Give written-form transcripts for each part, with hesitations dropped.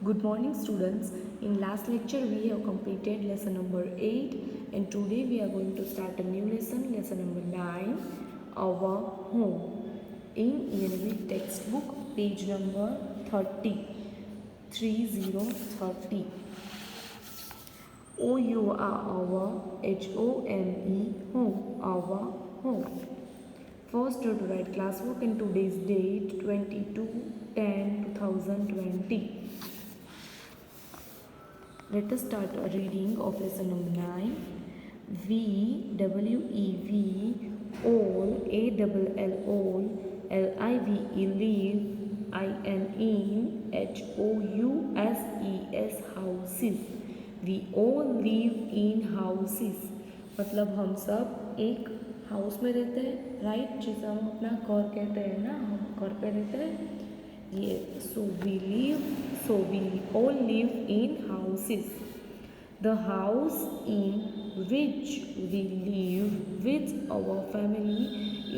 Good morning students. In last lecture we have completed lesson number 8 and today we are going to start a new lesson, lesson number 9, our home. In ENV textbook page number 30, 3030. O-U-R-our, H-O-M-E, home, our home. First to write classwork in today's date 22/10/2020. Let us start a reading of lesson number 9. V-W-E-V, all, A-double-L-all, L-I-V-E, live, I-N-E, H-O-U-S-E-S, houses. We all live in houses. मतलब हम सब एक house में रहते हैं, right, जिसे हम अपना घर कहते हैं ना, हम घर पे रहते हैं ये. So we all live in houses. The house in which we live with our family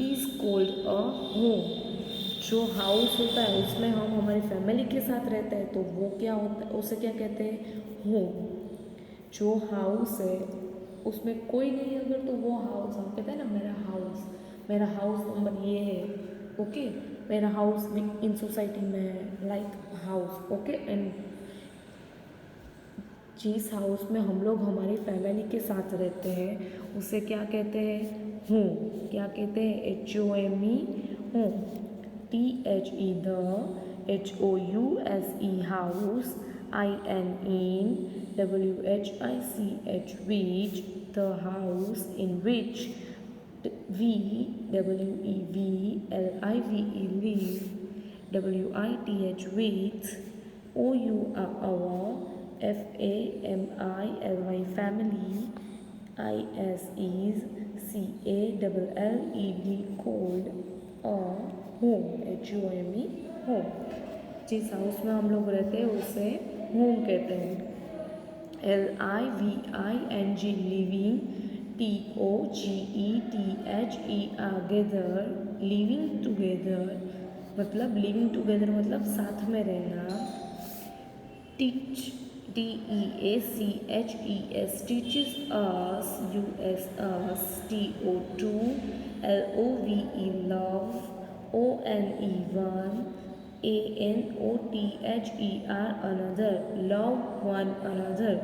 is called a home. जो हाउस होता है उसमें हम हमारी फैमिली के साथ रहते हैं तो वो क्या होता है, उसे क्या कहते हैं, होम. जो हाउस है उसमें कोई नहीं अगर तो वो हाउस हम कहते हैं ना मेरा हाउस नंबर ये है, ओके, मेरा हाउस इन सोसाइटी में है, लाइक हाउस, ओके. एंड जिस हाउस में हम लोग हमारी फैमिली के साथ रहते हैं उसे क्या कहते हैं, होम. क्या कहते हैं, HOME, home. THE, the, HOUSE, house, INE, WHICH, which, the house in which, VWEV, LIVE, live, WITH, with, OUR, our, FAMILY, family, ISES, CALLED, called a home, HOME, home. जिस हाउस में हम लोग रहते हैं उसे होम कहते हैं. LIVING, living, TOGETHER, gather, living together, मतलब लिविंग टुगेदर मतलब साथ में रहना. Teach, TEACHES, teaches us, US, TO2, LOVE, love, ONE, ANOTHER, another, love one another.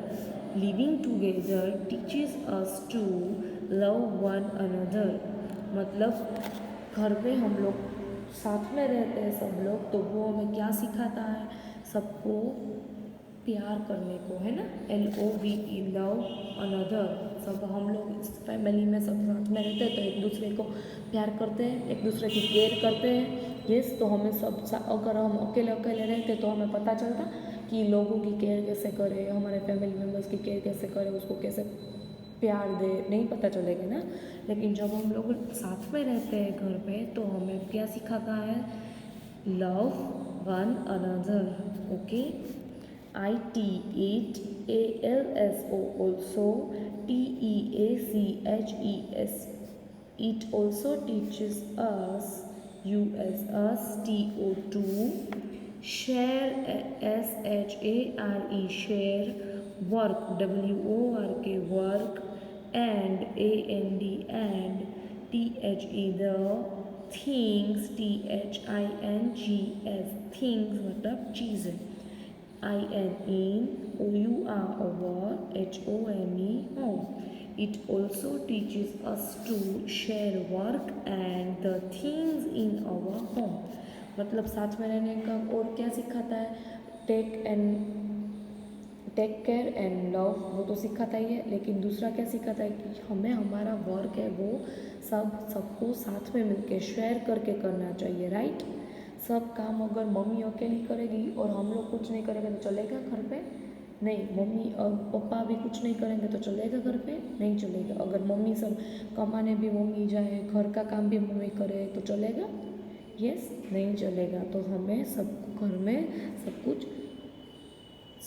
Living together teaches us to love one another. मतलब घर पे हम लोग साथ में रहते हैं सब लोग तो वो हमें क्या सिखाता है, सबको प्यार करने को, है ना. LOVE, लव, अनदर, सब हम लोग इस फैमिली में सब साथ में रहते हैं तो एक दूसरे को प्यार करते हैं, एक दूसरे की केयर करते हैं. यस, तो हमें सब अगर हम अकेले रहते तो हमें पता चलता कि लोगों की केयर कैसे करें, हमारे फैमिली मेम्बर्स की केयर कैसे करें, उसको कैसे प्यार दे, नहीं पता चलेगा ना. लेकिन जब हम लोग साथ में रहते हैं घर पे तो हमें क्या सिखाता है, love one another, okay. ITALSO, also, TEACHES, it also teaches us, US, TO2, share, SHARE, share, work, WORK, work, and and, THE, the, things, THINGS, things मतलब चीज़ें, INE, OUR, HOME, home. It also teaches us to share work and the things in our home. मतलब साथ में रहने का और क्या सिखाता है, टेक केयर एंड लव, वो तो सिखाता ही है. लेकिन दूसरा क्या सिखाता है कि हमें हमारा वर्क है वो सबको साथ में मिलके शेयर करके करना चाहिए, राइट. सब काम अगर मम्मी अकेली करेगी और हम लोग कुछ नहीं करेंगे तो चलेगा घर पे, नहीं. मम्मी और पापा भी कुछ नहीं करेंगे तो चलेगा घर पे, नहीं चलेगा. अगर मम्मी सब कमाने भी मम्मी जाए, घर का काम भी मम्मी करे तो चलेगा, यस, नहीं चलेगा. तो हमें सब घर में सब कुछ,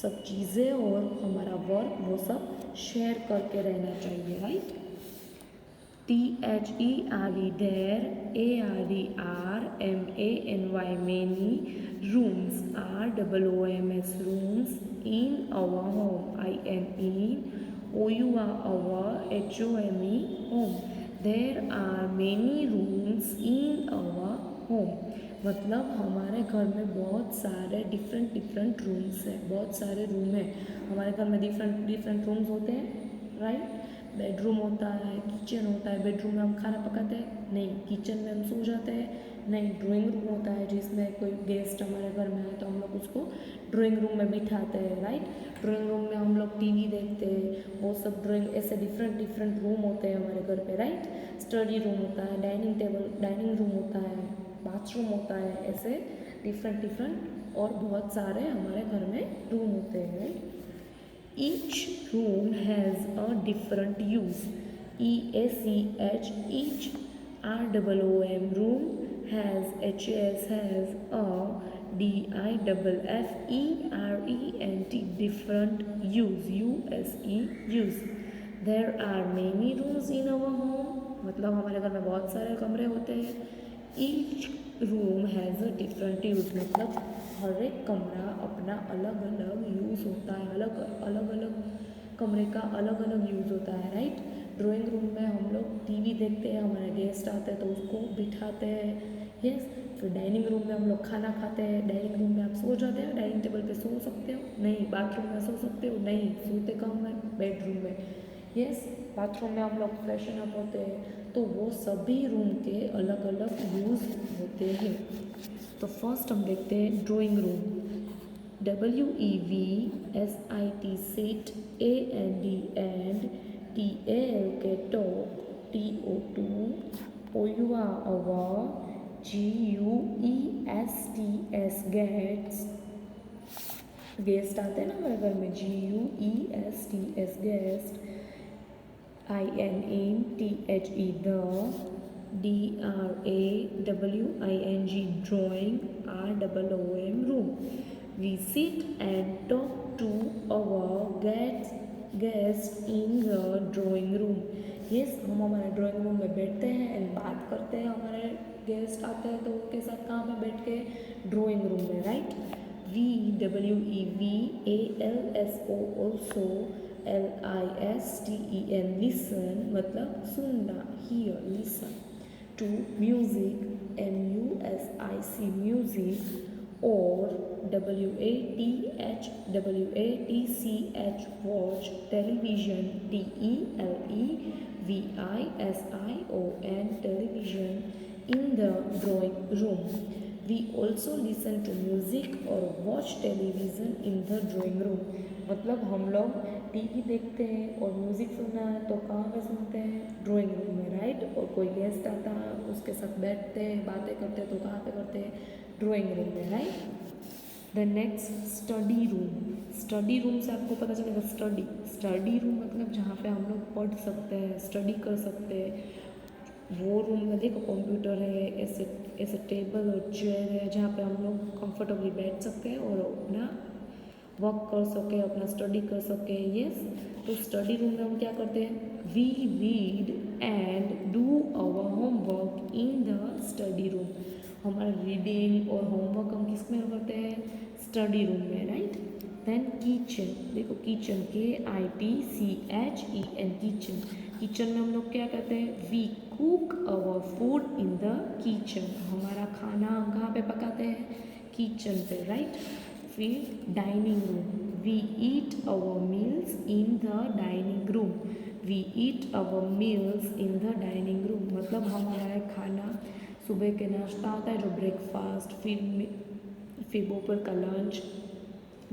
सब चीज़ें और हमारा वर्क वो सब शेयर करके रहना चाहिए, right. THERE, there, ARERMANY, many, rooms, ROOMS, rooms, in our home, IN OUR, our, HOME, home. There are many rooms in our home, मतलब हमारे घर में बहुत सारे डिफरेंट रूम्स हैं, बहुत सारे रूम हैं हमारे घर में, डिफरेंट रूम्स होते हैं, राइट। बेडरूम होता है, किचन होता है, बेडरूम में हम खाना पकाते हैं, नहीं, किचन में हम सो जाते हैं, नहीं, ड्राइंग रूम होता है जिसमें कोई गेस्ट हमारे घर में है तो हम लोग उसको ड्राइंग रूम में बिठाते हैं, राइट। ड्राइंग रूम में हम लोग टीवी देखते हैं, वो सब ड्राइंग, ऐसे डिफरेंट रूम होते हैं हमारे घर पे, राइट। स्टडी रूम होता है, डाइनिंग रूम होता है, बाथरूम होता है, ऐसे डिफरेंट और बहुत सारे हमारे घर में रूम होते हैं, right. Each room has a different use. EACH, each. ROOM, room, has, HAS, has, a, DIFFERENT, different use, USE, use. There are many rooms in our home, मतलब हमारे घर में बहुत सारे कमरे होते हैं। Each room has a different use, मतलब हर एक कमरा अपना अलग अलग यूज़ होता है, अलग अलग कमरे का अलग अलग यूज़ होता है, राइट। ड्राइंग रूम में हम लोग टीवी देखते हैं, हमारे गेस्ट आते हैं तो उसको बिठाते हैं, यस। फिर डाइनिंग रूम में हम लोग खाना खाते हैं, डाइनिंग रूम में आप सो जाते हो, डाइनिंग टेबल पे सो सकते हो, नहीं, बाथरूम में सो सकते हो, नहीं, सोते कहाँ में, बेडरूम में, यस। बाथरूम में हम लोग फ्रेशन अप होते हैं, तो वो सभी रूम के अलग अलग यूज़ होते हैं। तो फर्स्ट हम देखते हैं drawing room, WEVSIT, sit, AND, and, TALK, talk, TO2, OUR, our, GUESTS, gets, guest आते हैं ना हमारे घर में, GUESTS, guest, INTHE, the, DRAWING, drawing, ROOM, room. We sit and talk to our guests in the drawing room. Yes, हम हमारे drawing room में बैठते हैं एंड बात करते हैं, हमारे गेस्ट आते हैं तो उनके साथ कहाँ पे बैठ के, ड्राइंग रूम में, right. VWEVALSO, also, LISTEN, listen, मतलब सुनना, hear, listen to, music, MUSIC, music, or WATCH, watch, television, TELEVISION, television, in the drawing room. We also listen to music or watch television in the drawing room, मतलब हम लोग TV देखते हैं और music सुनना है तो कहाँ पे सुनते हैं, ड्राइंग रूम में, राइट। और कोई गेस्ट आता है उसके साथ बैठते हैं, बातें करते हैं तो कहाँ पे करते हैं, ड्राइंग रूम में, right. The next study room, study room से आपको पता चलेगा स्टडी रूम मतलब जहाँ पे हम लोग पढ़ सकते हैं, स्टडी कर सकते हैं, वो रूम में देखो कंप्यूटर है, ऐसे टेबल और चेयर है जहाँ पे हम लोग कंफर्टेबली बैठ सकते हैं और अपना वर्क कर सके, अपना स्टडी कर सके, यस। तो स्टडी रूम में हम क्या करते हैं, we read and do our homework in the study room. हमारा रीडिंग और होमवर्क हम किस में करते हैं, स्टडी रूम में, राइट। देन किचन, देखो किचन, KITCHEN, किचन। किचन में हम लोग क्या करते हैं, we cook our food in the kitchen, हमारा खाना हम कहाँ पे पकाते हैं, किचन पे, राइट। फिर dining room, we eat our meals in the dining room, we eat our meals in the dining room, मतलब हमारा खाना सुबह के नाश्ता होता है जो ब्रेकफास्ट, फिर दोपहर का लंच,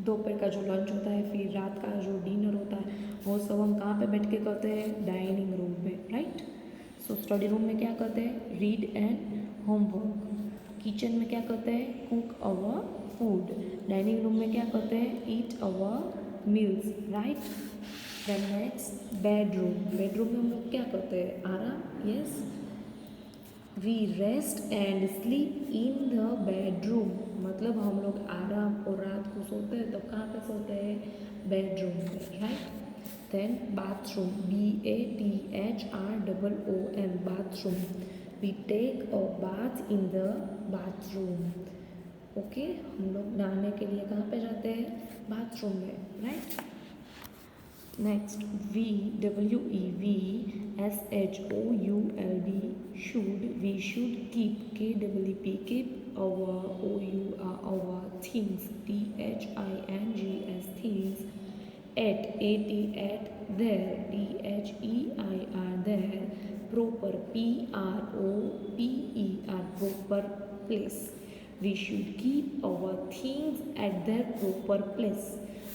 दोपहर का जो लंच होता है, फिर रात का जो डिनर होता है, वो सब हम कहाँ पे बैठ के करते हैं, डाइनिंग रूम पे, राइट। सो स्टडी रूम में क्या करते हैं, रीड एंड होमवर्क। किचन में क्या करते हैं, cook our food. Dining room में क्या करते हैं, eat our meals, right. Then next bedroom, bedroom में हम लोग क्या करते हैं, आराम, yes. We rest and sleep in the bedroom, मतलब हम लोग आराम और रात को सोते हैं तो कहाँ पे सोते हैं, बेडरूम में, right. Then bathroom, BATHROOM, bathroom. We take a bath in the bathroom. Okay, हम लोग नहाने के लिए कहाँ पे जाते हैं? बाथरूम में, right? Next VWEVSHOULD, should. We should keep, KEEP, keep our, our things, THINGS, things. At their, THEIR, their. Proper, PROPER, proper place. We should keep our things at their proper place.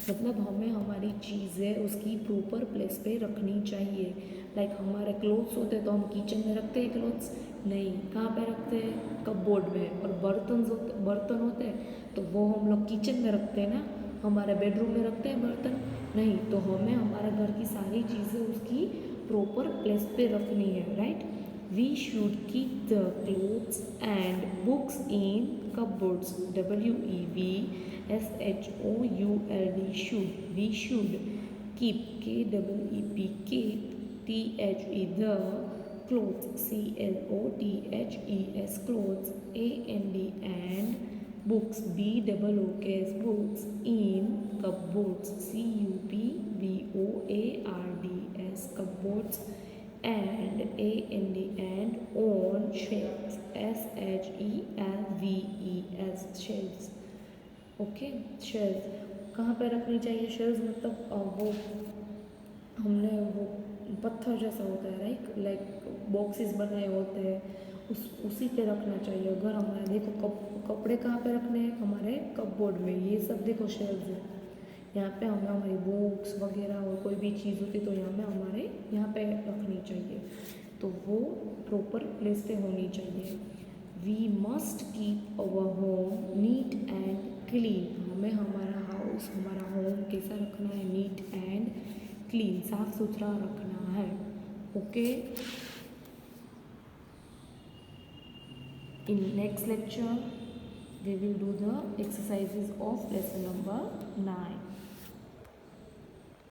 मतलब हमें हमारी चीज़ें उसकी proper place पे रखनी चाहिए. Like हमारे clothes होते हैं तो हम किचन में रखते हैं क्लोथ्स? नहीं. कहाँ पे रखते हैं? कपबोर्ड में. और बर्तन होते हैं तो वो हम लोग किचन में रखते हैं ना. हमारे बेडरूम में रखते हैं बर्तन? नहीं. तो हमें हमारे घर की सारी चीज़ें उसकी प्रॉपर प्लेस पे रखनी है, right? We should keep the clothes and books in cupboards, WEVSHOULD, should. We should keep, KEEP, keep, THE, the. Clothes, CLOTHES, clothes, and. Books, BOOKS, books, in. Cupboards, CUPBOARDS, cupboards. And, and. On shelves, SHELVES, shelves. Okay, shelf कहाँ पे रखनी चाहिए? Shelf मतलब वो हमने वो पत्थर जैसा होता है, राइट? लाइक बॉक्सेस बनाए होते हैं, उसी पे रखना चाहिए. अगर हमारे देखो कपड़े कहाँ पे रखने हैं? हमारे कपबोर्ड में. ये सब देखो शेल्फ है. यहाँ पे हमें हमारी बुक्स वगैरह और कोई भी चीज़ होती तो यहाँ पे हमारे यहाँ पे रखनी चाहिए. तो वो प्रॉपर प्लेस पे होनी चाहिए. We must keep our home neat and clean. हमें हमारा हाउस, हमारा होम कैसा रखना है? नीट एंड क्लीन, साफ सुथरा रखना है. Okay. In next lecture we will do the exercises of lesson number 9.